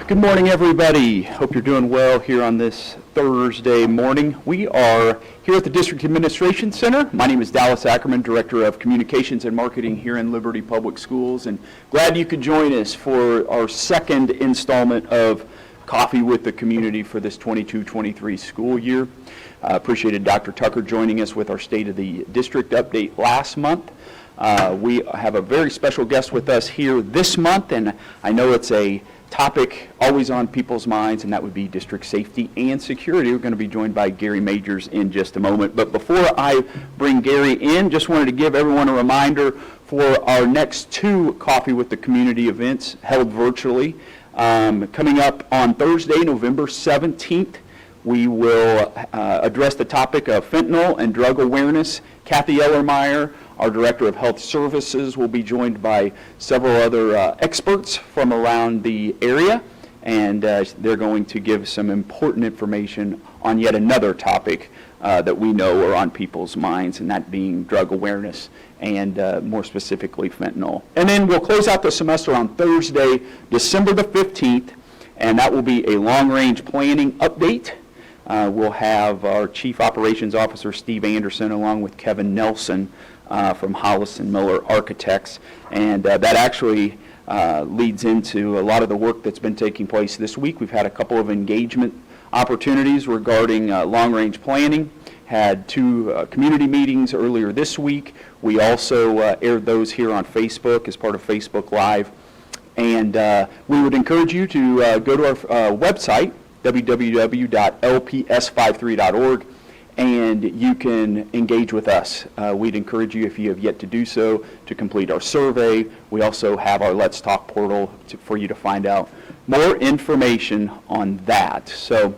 Good morning, everybody. Hope you're doing well here on this Thursday morning. We are here at the District Administration Center. My name is Dallas Ackerman, Director of Communications and Marketing here in Liberty Public Schools, and glad you could join us for our second installment of Coffee with the Community for this 22-23 school year. Appreciated Dr. Tucker joining us with our State of the District update last month. We have a very special guest with us here this month, and I know it's a topic always on people's minds, and that would be district safety and security. We're going to be joined by Gary Majors in just a moment. But before I bring Gary in, just wanted to give everyone a reminder for our next two Coffee with the Community events held virtually. Coming up on Thursday, November 17th, we will address the topic of fentanyl and drug awareness. Kathy Ellermeyer, our Director of Health Services, will be joined by several other experts from around the area, and they're going to give some important information on yet another topic that we know are on people's minds, and that being drug awareness and more specifically fentanyl. And then we'll close out the semester on Thursday, December the 15th, and that will be a long-range planning update. We'll have our Chief Operations Officer, Steve Anderson, along with Kevin Nelson from Hollis and Miller Architects. And that actually leads into a lot of the work that's been taking place this week. We've had a couple of engagement opportunities regarding long-range planning, had two community meetings earlier this week. We also aired those here on Facebook as part of Facebook Live. And we would encourage you to go to our website, www.lps53.org, and you can engage with us. We'd encourage you, if you have yet to do so, to complete our survey. We also have our Let's Talk portal for you to find out more information on that. So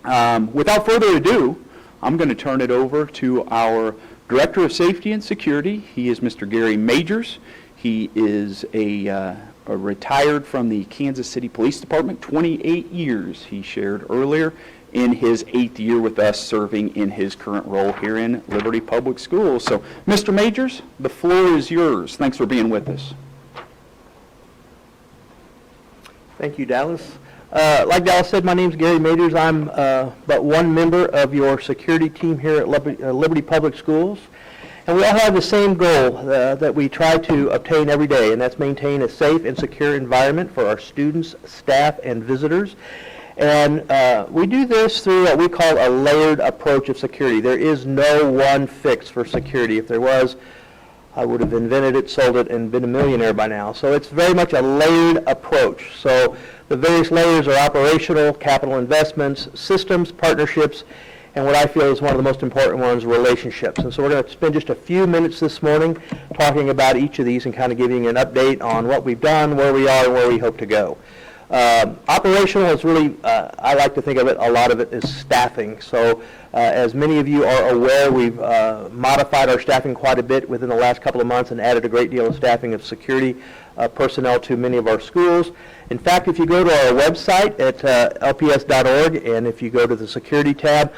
without further ado, I'm going to turn it over to our Director of Safety and Security. He is Mr. Gary Majors. He is retired from the Kansas City Police Department, 28 years, he shared earlier, in his 8th year with us, serving in his current role here in Liberty Public Schools. So, Mr. Majors, the floor is yours. Thanks for being with us. Thank you, Dallas. Like Dallas said, my name is Gary Majors. I'm but one member of your security team here at Liberty Public Schools. And we all have the same goal that we try to obtain every day, and that's maintain a safe and secure environment for our students, staff, and visitors. And we do this through what we call a layered approach of security. There is no one fix for security. If there was, I would have invented it, sold it, and been a millionaire by now. So it's very much a layered approach. So the various layers are operational, capital investments, systems, partnerships, and what I feel is one of the most important ones, relationships. And so we're going to spend just a few minutes this morning talking about each of these and kind of giving you an update on what we've done, where we are, and where we hope to go. Operational is really, I like to think of it, a lot of it is staffing. So as many of you are aware, we've modified our staffing quite a bit within the last couple of months and added a great deal of staffing of security personnel to many of our schools. In fact, if you go to our website at lps.org, and if you go to the security tab,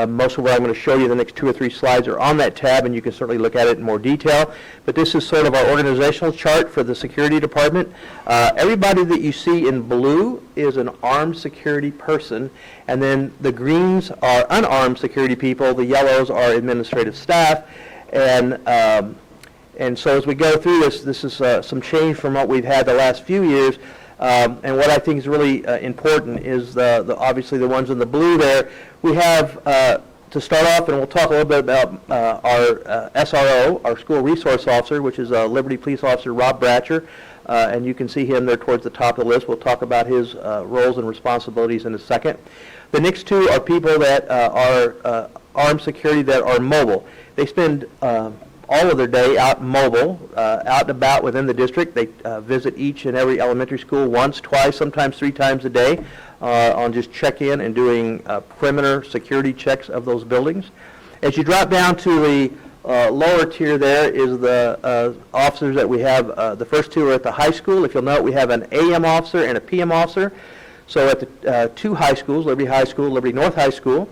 most of what I'm going to show you the next 2 or 3 slides are on that tab, and you can certainly look at it in more detail. But this is sort of our organizational chart for the security department. Everybody that you see in blue is an armed security person, and then the greens are unarmed security people, the yellows are administrative staff, and so as we go through this is some change from what we've had the last few years. And what I think is really important is obviously the ones in the blue there. We have, to start off, and we'll talk a little bit about our SRO, our school resource officer, which is Liberty Police Officer Rob Bratcher. And you can see him there towards the top of the list. We'll talk about his roles and responsibilities in a second. The next two are people that are armed security that are mobile. They spend all of their day out mobile, out and about within the district. They visit each and every elementary school once, twice, sometimes 3 times a day on just check-in and doing perimeter security checks of those buildings. As you drop down to the lower tier there is the officers that we have. The first two are at the high school. If you'll note, we have an AM officer and a PM officer. So at the 2 high schools, Liberty High School, Liberty North High School,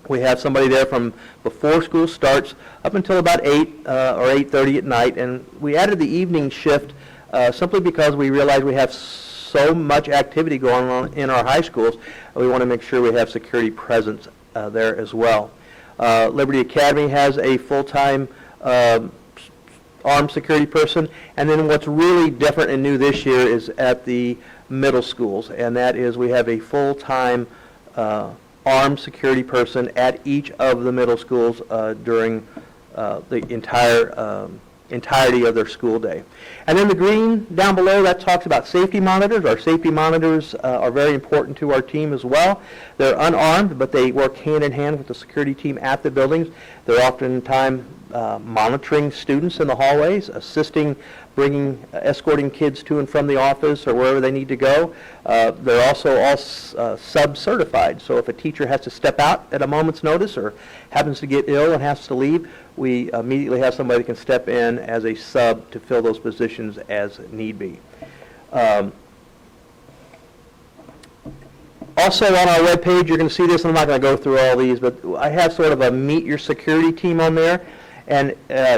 we have somebody there from before school starts up until about 8 or 8:30 at night. And we added the evening shift simply because we realized we have so much activity going on in our high schools, we want to make sure we have security presence there as well. Liberty Academy has a full-time armed security person, and then what's really different and new this year is at the middle schools, and that is we have a full-time armed security person at each of the middle schools during the entirety of their school day. And then the green down below, that talks about safety monitors. Our safety monitors are very important to our team as well. They're unarmed, but they work hand in hand with the security team at the buildings. They're oftentimes monitoring students in the hallways, assisting, escorting kids to and from the office or wherever they need to go. They're also all sub-certified, so if a teacher has to step out at a moment's notice or happens to get ill and has to leave, we immediately have somebody that can step in as a sub to fill those positions as need be. Also on our webpage, you're going to see this, and I'm not going to go through all these, but I have sort of a meet your security team on there. And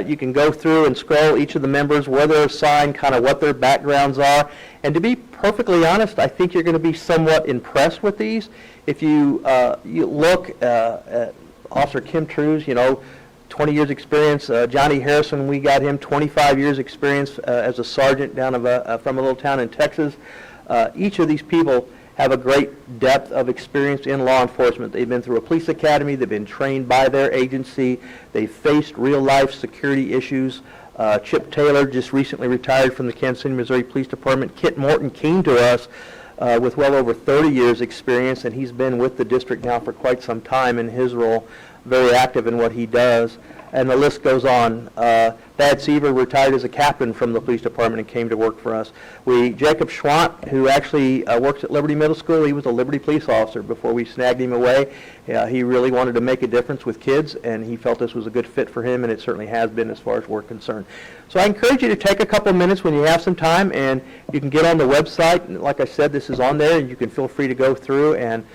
you can go through and scroll each of the members, where they're assigned, kind of what their backgrounds are. And to be perfectly honest, I think you're going to be somewhat impressed with these. If you look at Officer Kim Trues, 20 years experience. Johnny Harrison, we got him 25 years experience as a sergeant down from a little town in Texas. Each of these people have a great depth of experience in law enforcement. They've been through a police academy. They've been trained by their agency. They've faced real-life security issues. Chip Taylor just recently retired from the Kansas City, Missouri Police Department. Kit Morton came to us with well over 30 years experience, and he's been with the district now for quite some time in his role, very active in what he does. And the list goes on. Thad Seaver retired as a captain from the police department and came to work for us. Jacob Schwant, who actually works at Liberty Middle School, he was a Liberty police officer before we snagged him away. He really wanted to make a difference with kids, and he felt this was a good fit for him, and it certainly has been as far as we're concerned. So I encourage you to take a couple minutes when you have some time, and you can get on the website. And like I said, this is on there, and you can feel free to go through and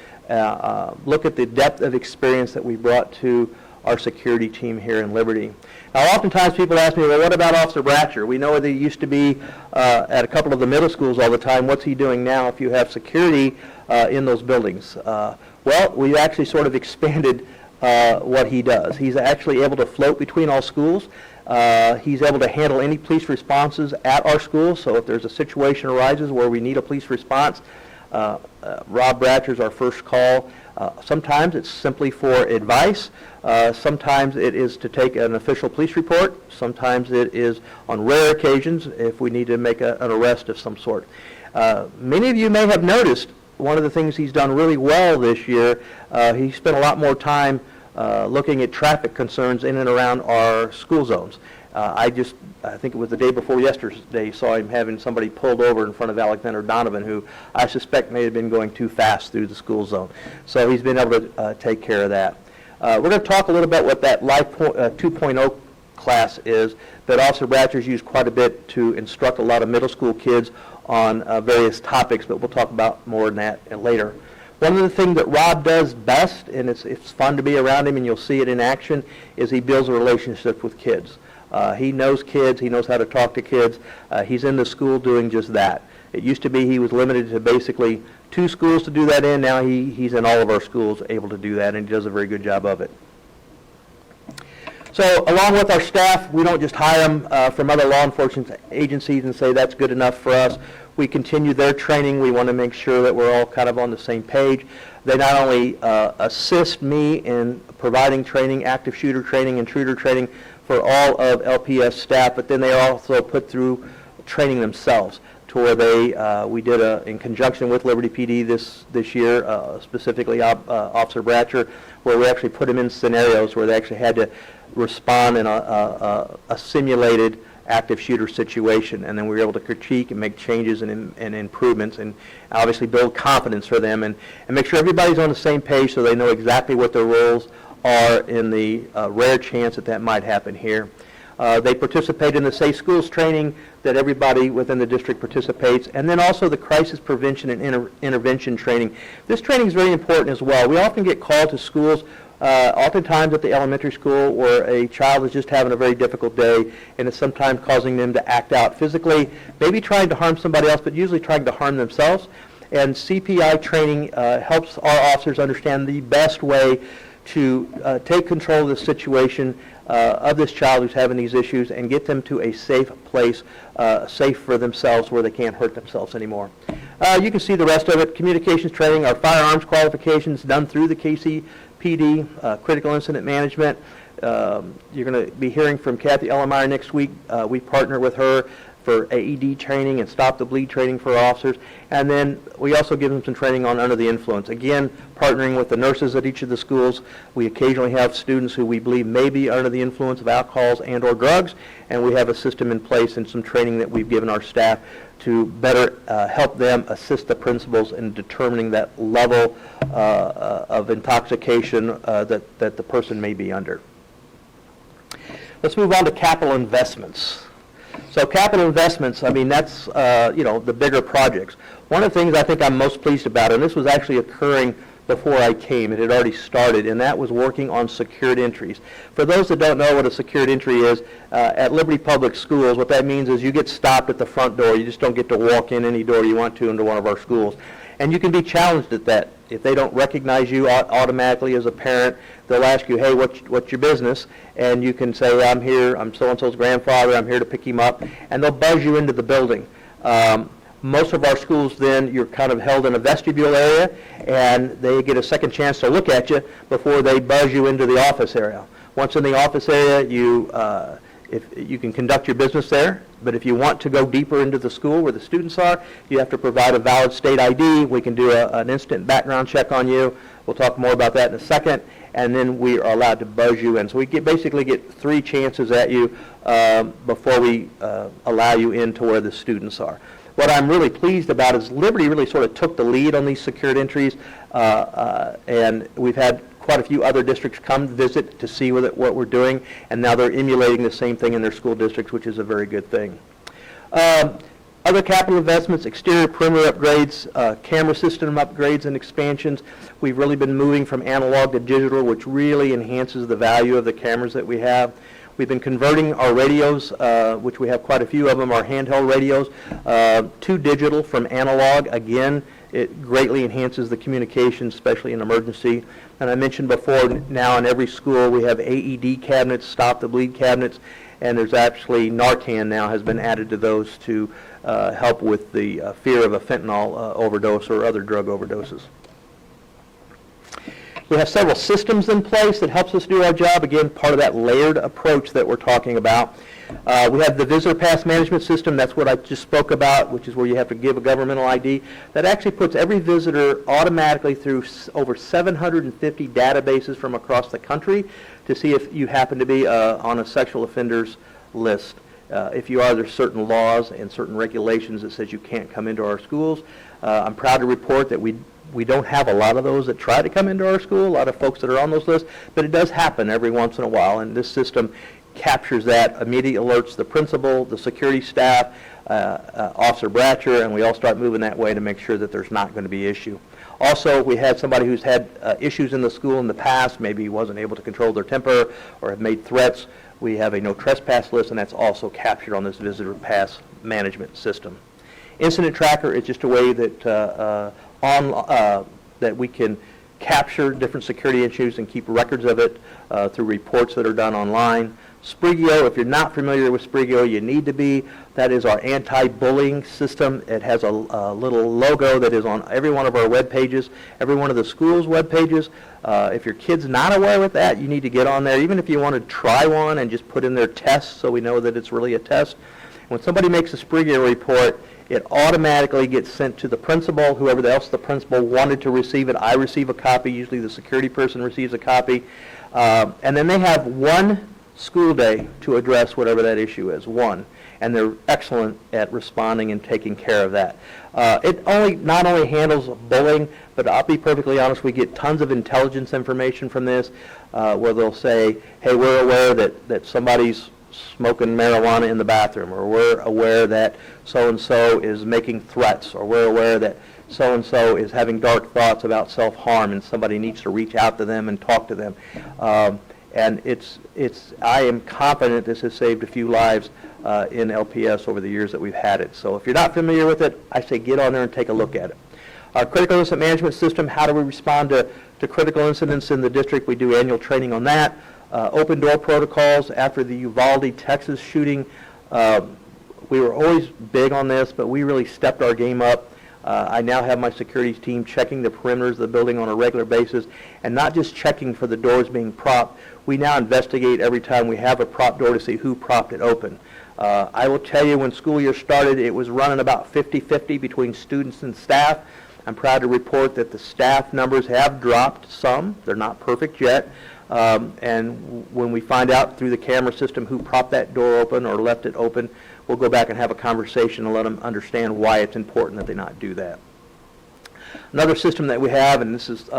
look at the depth of experience that we brought to our security team here in Liberty. Now, oftentimes people ask me, well, what about Officer Bratcher? We know that he used to be at a couple of the middle schools all the time. What's he doing now if you have security in those buildings? Well, we actually sort of expanded what he does. He's actually able to float between all schools. He's able to handle any police responses at our schools. So if there's a situation arises where we need a police response, Rob Bratcher's our first call. Sometimes it's simply for advice. Sometimes it is to take an official police report. Sometimes it is on rare occasions if we need to make an arrest of some sort. Many of you may have noticed one of the things he's done really well this year, he spent a lot more time looking at traffic concerns in and around our school zones. I think it was the day before yesterday, saw him having somebody pulled over in front of Alexander Donovan, who I suspect may have been going too fast through the school zone. So he's been able to take care of that. We're going to talk a little bit what that Life 2.0 class is that Officer Bratcher's used quite a bit to instruct a lot of middle school kids on various topics, but we'll talk about more than that later. One of the things that Rob does best, and it's fun to be around him and you'll see it in action, is he builds a relationship with kids. He knows kids. He knows how to talk to kids. He's in the school doing just that. It used to be he was limited to basically 2 schools to do that in. Now he's in all of our schools able to do that, and he does a very good job of it. So along with our staff, we don't just hire them from other law enforcement agencies and say that's good enough for us. We continue their training. We want to make sure that we're all kind of on the same page. They not only assist me in providing training, active shooter training, intruder training for all of LPS staff, but then they are also put through training themselves to where we did in conjunction with Liberty PD this year, specifically Officer Bratcher, where we actually put them in scenarios where they actually had to respond in a simulated active shooter situation, and then we were able to critique and make changes and improvements and obviously build confidence for them and make sure everybody's on the same page so they know exactly what their roles are in the rare chance that might happen here. They participate in the Safe Schools training that everybody within the district participates, and then also the crisis prevention and intervention training. This training is very important as well. We often get called to schools Oftentimes at the elementary school where a child is just having a very difficult day and it's sometimes causing them to act out physically, maybe trying to harm somebody else, but usually trying to harm themselves. And CPI training helps our officers understand the best way to take control of the situation of this child who's having these issues and get them to a safe place, safe for themselves where they can't hurt themselves anymore. You can see the rest of it. Communications training, our firearms qualifications done through the KCPD, critical incident management. You're going to be hearing from Kathy Ellemeyer next week. We partner with her for AED training and stop the bleed training for officers. And then we also give them some training on under the influence. Again, partnering with the nurses at each of the schools. We occasionally have students who we believe may be under the influence of alcohols and or drugs, and we have a system in place and some training that we've given our staff to better help them assist the principals in determining that level of intoxication that the person may be under. Let's move on to capital investments. So capital investments, I mean, that's, the bigger projects. One of the things I think I'm most pleased about, and this was actually occurring before I came, it had already started, and that was working on secured entries. For those that don't know what a secured entry is, at Liberty Public Schools, what that means is you get stopped at the front door. You just don't get to walk in any door you want to into one of our schools. And you can be challenged at that. If they don't recognize you automatically as a parent, they'll ask you, hey, what's your business? And you can say, I'm here, I'm so-and-so's grandfather, I'm here to pick him up. And they'll buzz you into the building. Most of our schools then, you're kind of held in a vestibule area, and they get a second chance to look at you before they buzz you into the office area. Once in the office area, if you can conduct your business there, but if you want to go deeper into the school where the students are, you have to provide a valid state ID. We can do an instant background check on you. We'll talk more about that in a second. And then we are allowed to buzz you in. So we basically get 3 chances at you before we allow you into where the students are. What I'm really pleased about is Liberty really sort of took the lead on these secured entries, and we've had quite a few other districts come visit to see what we're doing, and now they're emulating the same thing in their school districts, which is a very good thing. Other capital investments, exterior perimeter upgrades, camera system upgrades and expansions. We've really been moving from analog to digital, which really enhances the value of the cameras that we have. We've been converting our radios, which we have quite a few of them, our handheld radios, to digital from analog. Again, it greatly enhances the communication, especially in emergency. And I mentioned before, now in every school we have AED cabinets, stop the bleed cabinets, and there's actually Narcan now has been added to those to help with the fear of a fentanyl overdose or other drug overdoses. We have several systems in place that helps us do our job. Again, part of that layered approach that we're talking about. We have the visitor pass management system. That's what I just spoke about, which is where you have to give a governmental ID. That actually puts every visitor automatically through over 750 databases from across the country to see if you happen to be on a sexual offenders list. If you are, there's certain laws and certain regulations that says you can't come into our schools. I'm proud to report that we don't have a lot of those that try to come into our school, a lot of folks that are on those lists, but it does happen every once in a while, and this system captures that, immediately alerts the principal, the security staff, Officer Bratcher, and we all start moving that way to make sure that there's not going to be issue. Also, we had somebody who's had issues in the school in the past, maybe wasn't able to control their temper or have made threats. We have a no trespass list, and that's also captured on this visitor pass management system. Incident tracker is just a way that that we can capture different security issues and keep records of it through reports that are done online. Sprigeo, if you're not familiar with Sprigeo, you need to be. That is our anti-bullying system. It has a little logo that is on every one of our web pages, every one of the school's web pages. If your kid's not aware with that, you need to get on there. Even if you want to try one and just put in their test so we know that it's really a test. When somebody makes a Sprigeo report, it automatically gets sent to the principal, whoever else the principal wanted to receive it. I receive a copy. Usually the security person receives a copy. And then they have one school day to address whatever that issue is, one. And they're excellent at responding and taking care of that. It not only handles bullying, but I'll be perfectly honest, we get tons of intelligence information from this where they'll say, hey, we're aware that somebody's smoking marijuana in the bathroom, or we're aware that so-and-so is making threats, or we're aware that so-and-so is having dark thoughts about self-harm, and somebody needs to reach out to them and talk to them. And I am confident this has saved a few lives in LPS over the years that we've had it. So if you're not familiar with it, I say get on there and take a look at it. Our critical incident management system, how do we respond to critical incidents in the district? We do annual training on that. Open door protocols after the Uvalde, Texas shooting. We were always big on this, but we really stepped our game up. I now have my security team checking the perimeters of the building on a regular basis, and not just checking for the doors being propped. We now investigate every time we have a prop door to see who propped it open. I will tell you, when school year started, it was running about 50-50 between students and staff. I'm proud to report that the staff numbers have dropped some. They're not perfect yet. And when we find out through the camera system who propped that door open or left it open, we'll go back and have a conversation and let them understand why it's important that they not do that. Another system that we have, and this is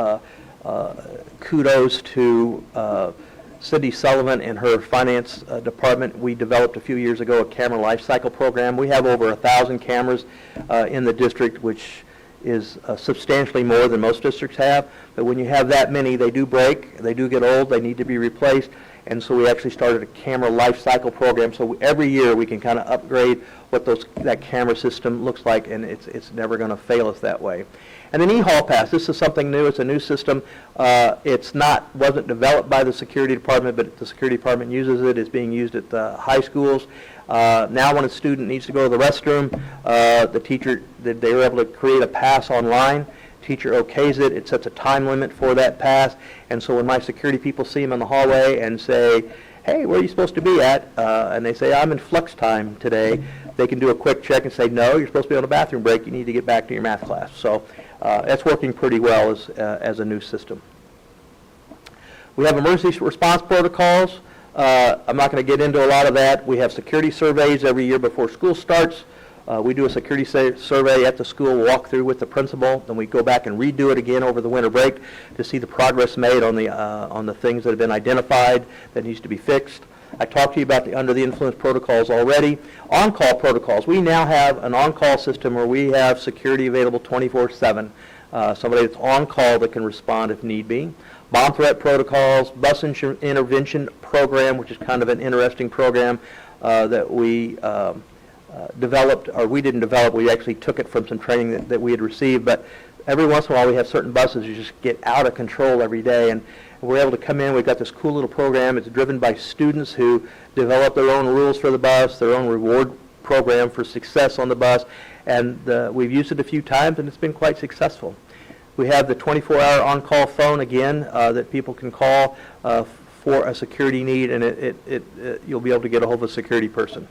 kudos to Cindy Sullivan and her finance department. We developed a few years ago a camera life cycle program. We have over 1,000 cameras in the district, which is substantially more than most districts have. But when you have that many, they do break, they do get old, they need to be replaced. And so we actually started a camera life cycle program. So every year we can kind of upgrade what that camera system looks like, and it's never going to fail us that way. And then E-Hall Pass, this is something new. It's a new system. Wasn't developed by the security department, but the security department uses it. It's being used at the high schools. Now when a student needs to go to the restroom, the teacher, they were able to create a pass online. Teacher okays it. It sets a time limit for that pass. And so when my security people see him in the hallway and say, hey, where are you supposed to be at? And they say, I'm in flex time today. They can do a quick check and say, no, you're supposed to be on a bathroom break. You need to get back to your math class. So that's working pretty well as a new system. We have emergency response protocols. I'm not going to get into a lot of that. We have security surveys every year before school starts. We do a security survey at the school, walk through with the principal, then we go back and redo it again over the winter break to see the progress made on the things that have been identified that needs to be fixed. I talked to you about the under the influence protocols already. On-call protocols. We now have an on-call system where we have security available 24/7. Somebody that's on call that can respond if need be. Bomb threat protocols, bus intervention program, which is kind of an interesting program that we developed, or we didn't develop, we actually took it from some training that we had received, but every once in a while we have certain buses that just get out of control every day, and we're able to come in. We've got this cool little program. It's driven by students who develop their own rules for the bus, their own reward program for success on the bus, and we've used it a few times, and it's been quite successful. We have the 24-hour on-call phone again that people can call for a security need, and you'll be able to get a hold of a security person.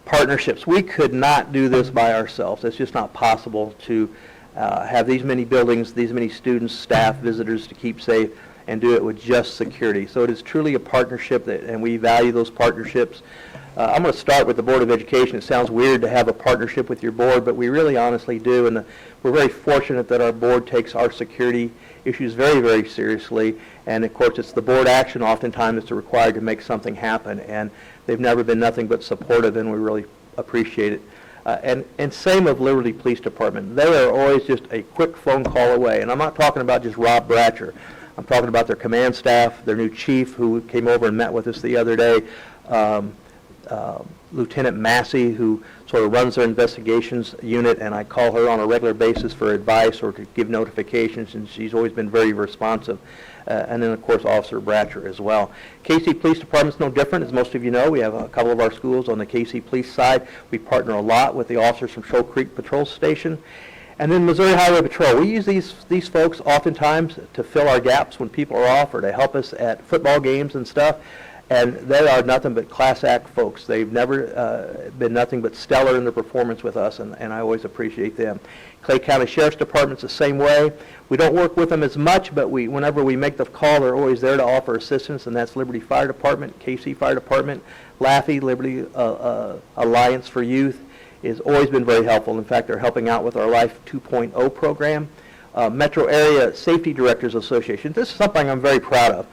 Partnerships. We could not do this by ourselves. It's just not possible to have these many buildings, these many students, staff, visitors to keep safe, and do it with just security. So it is truly a partnership, and we value those partnerships. I'm going to start with the Board of Education. It sounds weird to have a partnership with your board, but we really honestly do, and we're very fortunate that our board takes our security issues very, very seriously, and of course it's the board action oftentimes that's required to make something happen, and they've never been nothing but supportive, and we really appreciate it. And same of Liberty Police Department. They are always just a quick phone call away, and I'm not talking about just Rob Bratcher. I'm talking about their command staff, their new chief who came over and met with us the other day, Lieutenant Massey, who sort of runs their investigations unit, and I call her on a regular basis for advice or to give notifications, and she's always been very responsive. And then, of course, Officer Bratcher as well. KC Police Department's no different. As most of you know, we have a couple of our schools on the KC Police side. We partner a lot with the officers from Shoal Creek Patrol Station. And then Missouri Highway Patrol. We use these folks oftentimes to fill our gaps when people are off or to help us at football games and stuff. And they are nothing but class act folks. They've never been nothing but stellar in their performance with us, and I always appreciate them. Clay County Sheriff's Department's the same way. We don't work with them as much, but whenever we make the call, they're always there to offer assistance, and that's Liberty Fire Department, KC Fire Department, LAFI, Liberty Alliance for Youth, has always been very helpful. In fact, they're helping out with our Life 2.0 program. Metro Area Safety Directors Association. This is something I'm very proud of.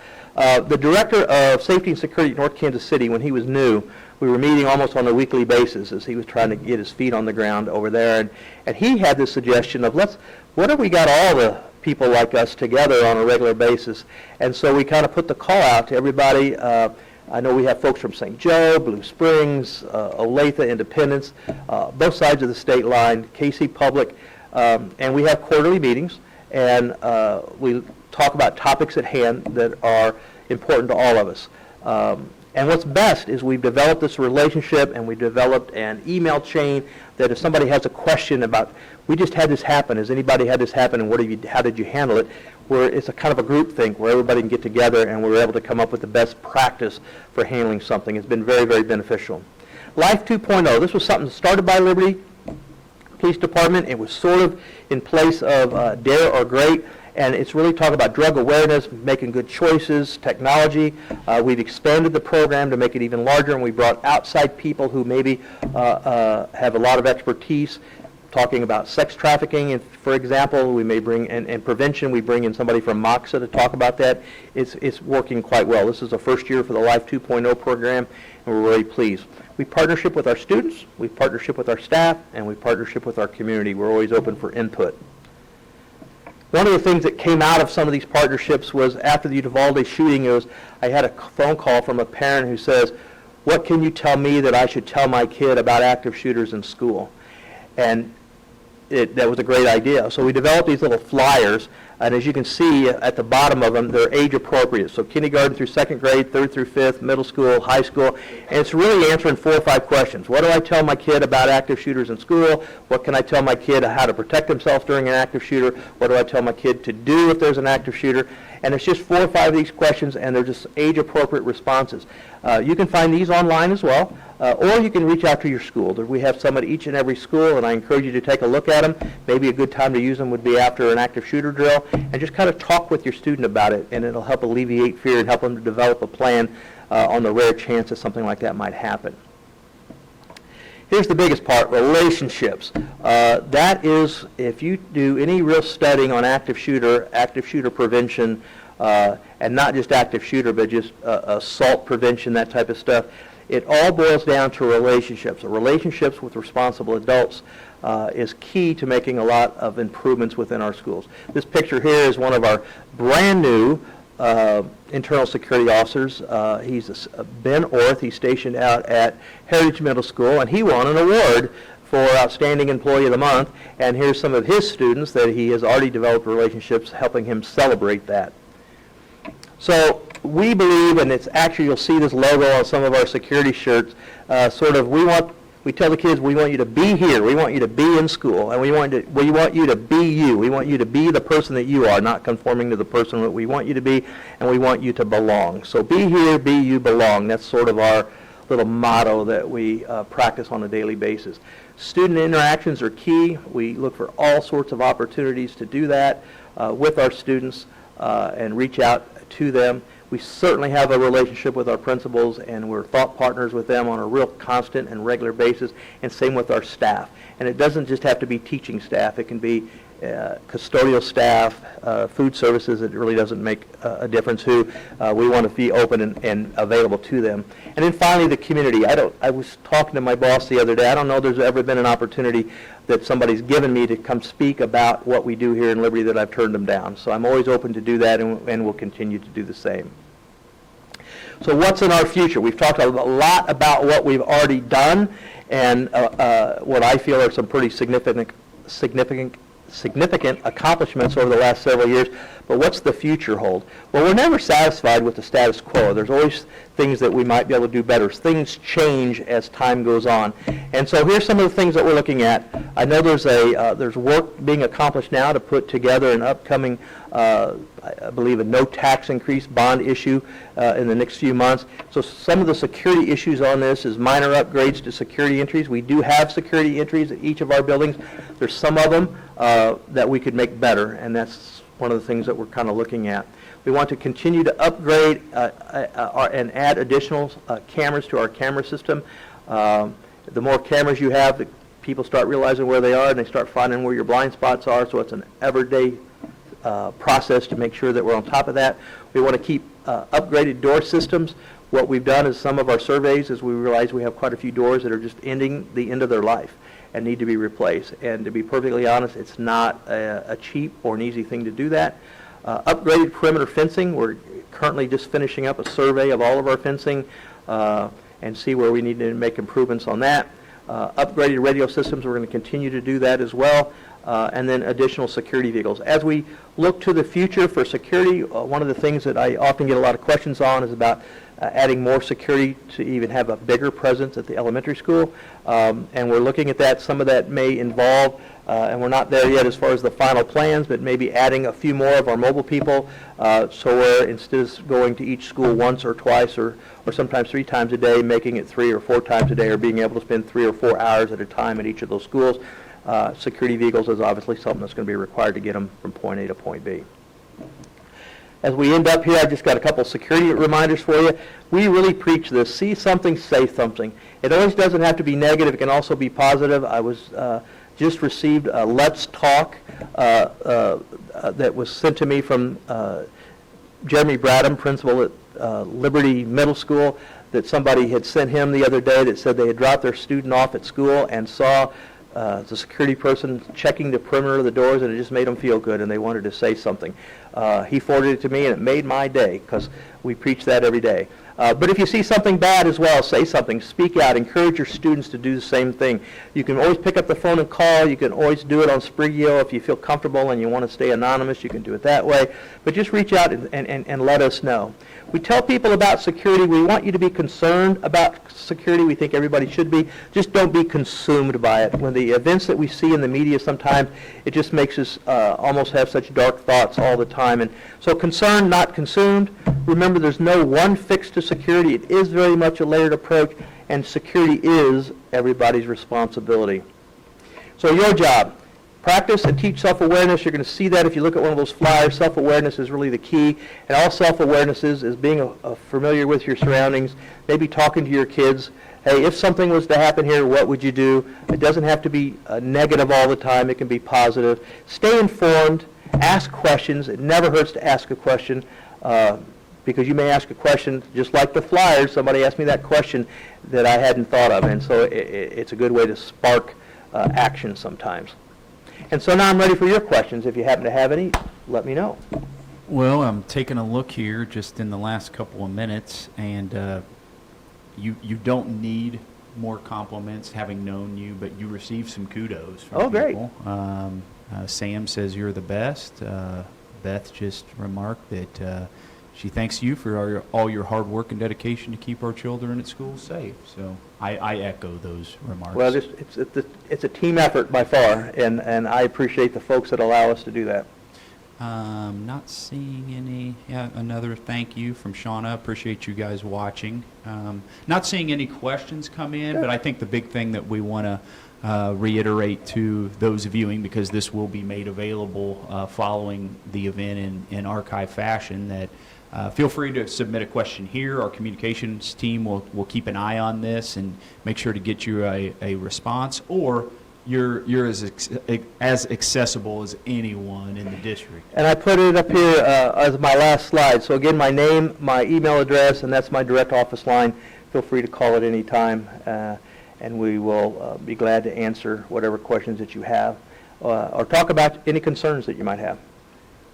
The Director of Safety and Security at North Kansas City, when he was new, we were meeting almost on a weekly basis as he was trying to get his feet on the ground over there. And he had this suggestion of, what if we got all the people like us together on a regular basis? And so we kind of put the call out to everybody. I know we have folks from St. Joe, Blue Springs, Olathe, Independence, both sides of the state line, KC Public, and we have quarterly meetings, and we talk about topics at hand that are important to all of us. And what's best is we've developed this relationship, and we developed an email chain that if somebody has a question about, we just had this happen, has anybody had this happen, and how did you handle it, where it's a kind of a group think where everybody can get together and we're able to come up with the best practice for handling something. It's been very, very beneficial. Life 2.0, this was something started by Liberty Police Department. It was sort of in place of Dare or Great, and it's really talking about drug awareness, making good choices, technology. We've expanded the program to make it even larger, and we brought outside people who maybe have a lot of expertise, talking about sex trafficking, and for example, we may bring, and prevention, we bring in somebody from MOXA to talk about that. It's working quite well. This is the first year for the Life 2.0 program, and we're really pleased. We partnership with our students, we partnership with our staff, and we partnership with our community. We're always open for input. One of the things that came out of some of these partnerships was after the Uvalde shooting, I had a phone call from a parent who says, what can you tell me that I should tell my kid about active shooters in school? And that was a great idea. So we developed these little flyers, and as you can see at the bottom of them, they're age appropriate. So kindergarten through second grade, third through fifth, middle school, high school, and it's really answering 4 or 5 questions. What do I tell my kid about active shooters in school? What can I tell my kid how to protect themselves during an active shooter? What do I tell my kid to do if there's an active shooter? And it's just 4 or 5 of these questions, and they're just age-appropriate responses. You can find these online as well, or you can reach out to your school. We have some at each and every school, and I encourage you to take a look at them. Maybe a good time to use them would be after an active shooter drill, and just kind of talk with your student about it, and it'll help alleviate fear and help them to develop a plan on the rare chance that something like that might happen. Here's the biggest part, relationships. That is, if you do any real studying on active shooter prevention, and not just active shooter, but just assault prevention, that type of stuff, it all boils down to relationships. Relationships with responsible adults is key to making a lot of improvements within our schools. This picture here is one of our brand new internal security officers. He's Ben Orth. He's stationed out at Heritage Middle School, and he won an award for Outstanding Employee of the Month. And here's some of his students that he has already developed relationships, helping him celebrate that. So we believe, and it's actually, you'll see this logo on some of our security shirts, we tell the kids, we want you to be here, we want you to be in school, and we want you to be you. We want you to be the person that you are, not conforming to the person that we want you to be, and we want you to belong. So be here, be you, belong. That's sort of our little motto that we practice on a daily basis. Student interactions are key. We look for all sorts of opportunities to do that with our students and reach out to them. We certainly have a relationship with our principals, and we're thought partners with them on a real constant and regular basis, and same with our staff. And it doesn't just have to be teaching staff. It can be custodial staff, food services. It really doesn't make a difference who. We want to be open and available to them. And then finally, the community. I was talking to my boss the other day. I don't know there's ever been an opportunity that somebody's given me to come speak about what we do here in Liberty that I've turned them down. So I'm always open to do that, and we'll continue to do the same. So what's in our future? We've talked a lot about what we've already done, and what I feel are some pretty significant accomplishments over the last several years. But what's the future hold? Well, we're never satisfied with the status quo. There's always things that we might be able to do better. Things change as time goes on. And so here's some of the things that we're looking at. I know there's work being accomplished now to put together an upcoming, I believe, a no tax increase bond issue in the next few months. So some of the security issues on this is minor upgrades to security entries. We do have security entries at each of our buildings. There's some of them that we could make better, and that's one of the things that we're kind of looking at. We want to continue to upgrade and add additional cameras to our camera system. The more cameras you have, the people start realizing where they are, and they start finding where your blind spots are, so it's an everyday process to make sure that we're on top of that. We want to keep upgraded door systems. What we've done is some of our surveys is we realize we have quite a few doors that are just ending the end of their life and need to be replaced. And to be perfectly honest, it's not a cheap or an easy thing to do that. Upgraded perimeter fencing, we're currently just finishing up a survey of all of our fencing and see where we need to make improvements on that. Upgraded radio systems, we're going to continue to do that as well. And then additional security vehicles. As we look to the future for security, one of the things that I often get a lot of questions on is about adding more security to even have a bigger presence at the elementary school. And we're looking at that. Some of that may involve, and we're not there yet as far as the final plans, but maybe adding a few more of our mobile people so we're, instead of going to each school once or twice or sometimes 3 times a day, making it 3 or 4 times a day, or being able to spend 3 or 4 hours at a time at each of those schools. Security vehicles is obviously something that's going to be required to get them from point A to point B. As we end up here, I've just got a couple security reminders for you. We really preach this: see something, say something. It always doesn't have to be negative. It can also be positive. I was just received a Let's Talk that was sent to me from Jeremy Bradham, principal at Liberty Middle School, that somebody had sent him the other day that said they had dropped their student off at school and saw the security person checking the perimeter of the doors, and it just made them feel good, and they wanted to say something. He forwarded it to me, and it made my day, because we preach that every day. But if you see something bad as well, say something, speak out, encourage your students to do the same thing. You can always pick up the phone and call. You can always do it on Sprigio if you feel comfortable and you want to stay anonymous. You can do it that way. But just reach out and let us know. We tell people about security. We want you to be concerned about security. We think everybody should be. Just don't be consumed by it. When the events that we see in the media, sometimes it just makes us almost have such dark thoughts all the time. And so concerned, not consumed. Remember, there's no one fix to security. It is very much a layered approach, and security is everybody's responsibility. So your job: practice and teach self-awareness. You're going to see that if you look at one of those flyers. Self-awareness is really the key. And all self-awareness is being familiar with your surroundings, maybe talking to your kids. Hey, if something was to happen here, what would you do? It doesn't have to be negative all the time. It can be positive. Stay informed. Ask questions. It never hurts to ask a question, because you may ask a question just like the flyers. Somebody asked me that question that I hadn't thought of, and so it's a good way to spark action sometimes. And so now I'm ready for your questions. If you happen to have any, let me know. Well, I'm taking a look here just in the last couple of minutes, and you don't need more compliments having known you, but you received some kudos from people. Great. Sam says you're the best. Beth just remarked that she thanks you for all your hard work and dedication to keep our children at school safe. So I echo those remarks. Well, it's a team effort by far, and I appreciate the folks that allow us to do that. Not seeing any. Yeah, another thank you from Shauna. Appreciate you guys watching. Not seeing any questions come in, but I think the big thing that we want to reiterate to those viewing, because this will be made available following the event in archive fashion, that feel free to submit a question here. Our communications team will keep an eye on this and make sure to get you a response, or you're as accessible as anyone in the district. And I put it up here as my last slide. So again, my name, my email address, and that's my direct office line. Feel free to call at any time, and we will be glad to answer whatever questions that you have, or talk about any concerns that you might have.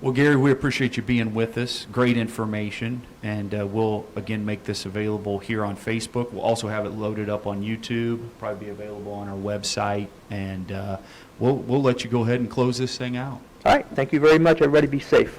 Well, Gary, we appreciate you being with us. Great information, and we'll, again, make this available here on Facebook. We'll also have it loaded up on YouTube, probably be available on our website, and we'll let you go ahead and close this thing out. All right. Thank you very much. Everybody be safe.